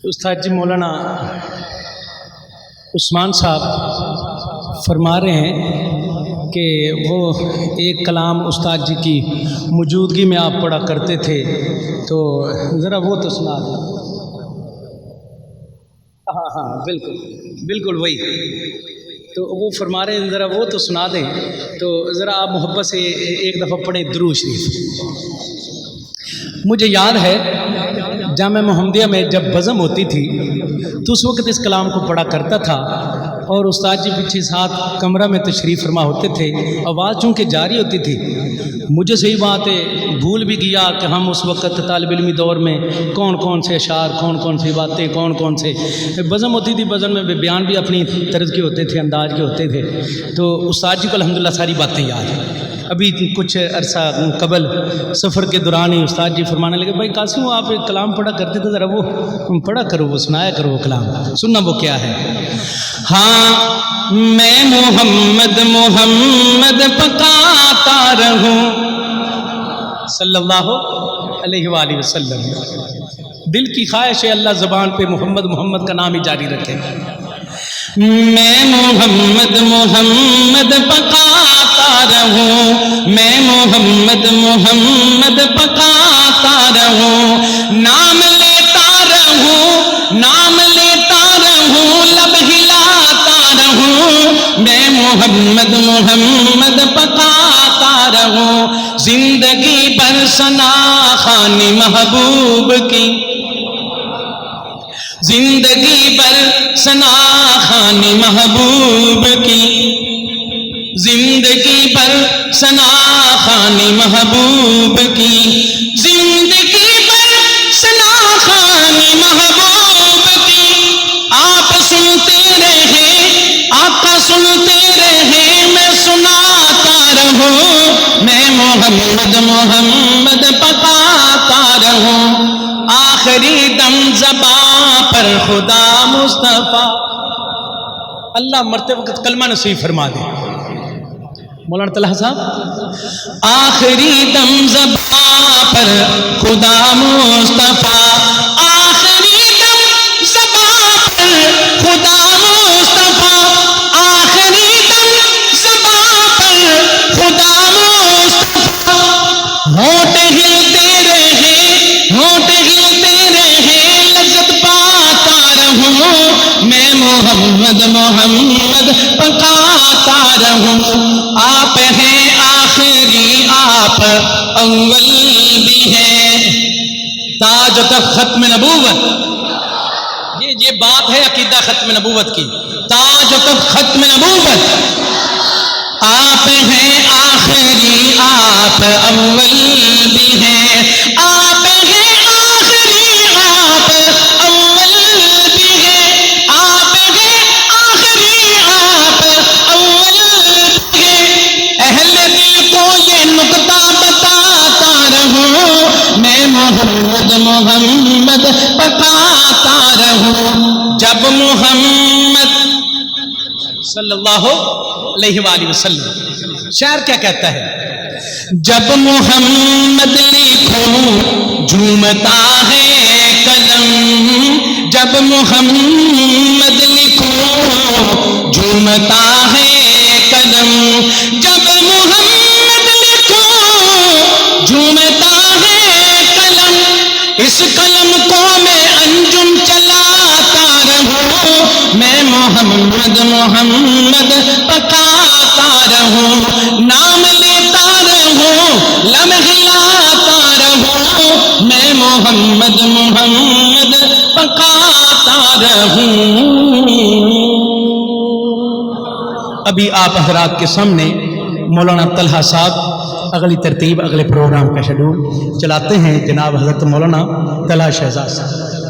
استاد جی مولانا عثمان صاحب فرما رہے ہیں کہ وہ ایک کلام استاد جی کی موجودگی میں آپ پڑھا کرتے تھے، تو ذرا وہ تو سنا دیں۔ ہاں بالکل بالکل وہی، تو وہ فرما رہے ہیں ذرا وہ تو سنا دیں، تو ذرا آپ محبت سے ایک دفعہ پڑھیں درود شریف۔ مجھے یاد ہے جامعہ محمدیہ میں جب بزم ہوتی تھی تو اس وقت اس کلام کو پڑھا کرتا تھا، اور استاد جی پیچھے ساتھ کمرہ میں تشریف فرما ہوتے تھے، آواز چونکہ جاری ہوتی تھی۔ مجھے صحیح بات ہے بھول بھی گیا کہ ہم اس وقت طالب علمی دور میں کون کون سے اشعار، کون کون سی باتیں، کون کون سے بزم ہوتی تھی۔ بزم میں بیان بھی اپنی طرز کے ہوتے تھے، انداز کے ہوتے تھے، تو استاد جی کو الحمدللہ ساری باتیں یاد ہیں۔ ابھی کچھ عرصہ قبل سفر کے دوران ہی استاد جی فرمانے لگے، بھائی قاسم آپ ایک کلام پڑھا کرتے تھے، ذرا وہ پڑھا کرو، وہ سنایا کرو وہ کلام، سننا وہ کیا ہے۔ ہاں میں محمد محمد پکاتا رہوں صلی اللہ علیہ وآلہ وسلم۔ دل کی خواہش ہے اللہ زبان پہ محمد محمد کا نام ہی جاری رکھے۔ میں محمد محمد پکاتا رہوں، میں محمد محمد پکاتا رہوں، نام لیتا رہوں، نام لیتا رہوں، لب ہلاتا رہوں، میں محمد محمد پکاتا رہوں، زندگی بھر ثنا خوان محبوب کی، زندگی بھر ثنا خوان محبوب کی، زندگی بھر ثنا خوان محبوب کی، زندگی بھر ثنا خوان محبوب کی۔ آپ سنتے رہے، آقا سنتے رہے، میں سناتا رہوں، میں محمد محمد پکاتا رہوں، آخری دم زباں پر خدا مصطفیٰ۔ اللہ مرتے وقت کلمہ نصیب فرما دے مولانا طلحہ صاحب۔ آخری دم زباں پر خدا مصطفیٰ، آخری دم زباں پر خدا مصطفیٰ، آخری دم زباں پر خدا مصطفیٰ۔ ہونٹ ہلتے رہے، ہونٹ ہلتے رہے، لذت پاتا رہوں، میں محمد محمد پکاتا رہوں۔ آپ ہیں آخری، آپ اول بھی ہیں، تاج و تخت ختم نبوت، یہ بات ہے عقیدہ ختم نبوت کی، تاج و تخت ختم نبوت۔ آپ ہیں آخری، آپ اول بھی ہیں، آپ ہیں آخری، آپ اول بھی ہیں، آپ ہیں آخری، آپ اول بھی ہیں۔ اہل دل کو یہ نکتہ بتاتا رہوں، میں محمد محمد پکاتا رہوں۔ جب محمد صلی اللہ علیہ وآلہ وسلم، شعر کیا کہتا ہے؟ جب محمد لکھوں جھومتا ہے قلم، جب محمد لکھوں جھومتا ہے قلم، جب محمد لکھوں جھومتا ہے قلم، اس قلم کو میں انجم چلاتا رہوں، میں محمد محمد پکاتا رہوں، نام لیتا رہوں، لب ہلاتا رہوں، میں محمد محمد پکاتا رہوں۔ ابھی آپ حضرات کے سامنے مولانا طلحہ صاحب اگلی ترتیب، اگلے پروگرام کا شیڈول چلاتے ہیں، جناب حضرت مولانا طلحہ شہزاد صاحب۔